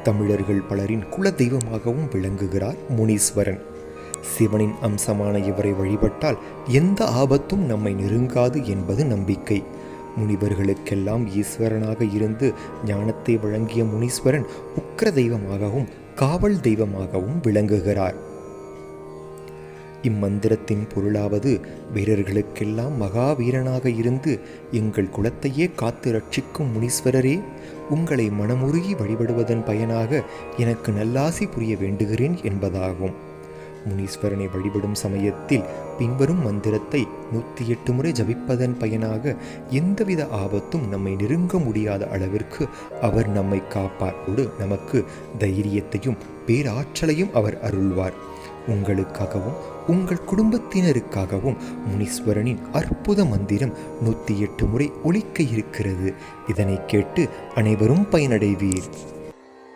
தமிழர்கள் பலரின் குல தெய்வமாகவும் விளங்குகிறார் முனீஸ்வரன். சிவனின் அம்சமான இவரை வழிபட்டால் எந்த ஆபத்தும் நம்மை நெருங்காது என்பது நம்பிக்கை. முனிவர்களுக்கெல்லாம் ஈஸ்வரனாக இருந்து ஞானத்தை வழங்கிய முனீஸ்வரன் உக்கிர தெய்வமாகவும் காவல் தெய்வமாகவும் விளங்குகிறார். இம்மந்திரத்தின் பொருளாவது, வீரர்களுக்கெல்லாம் மகாவீரனாக இருந்து எங்கள் குலத்தையே காத்து ரட்சிக்கும் முனீஸ்வரரே, உங்களை மனமுருகி வழிபடுவதன் பயனாக எனக்கு நல்லாசி புரிய வேண்டுகிறேன் என்பதாகும். முனீஸ்வரனை வழிபடும் சமயத்தில் பின்வரும் மந்திரத்தை 108 முறை ஜபிப்பதன் பயனாக எந்தவித ஆபத்தும் நம்மை நெருங்க முடியாத அளவிற்கு அவர் நம்மை காப்பாரோடு நமக்கு தைரியத்தையும் பேராற்றலையும் அவர் அருள்வார். உங்களுக்காகவும் உங்கள் குடும்பத்தினருக்காகவும் முனீஸ்வரனின் அற்புத மந்திரம் 108 முறை ஒலிக்க இருக்கிறது. இதனை கேட்டு அனைவரும் பயனடைவீர்.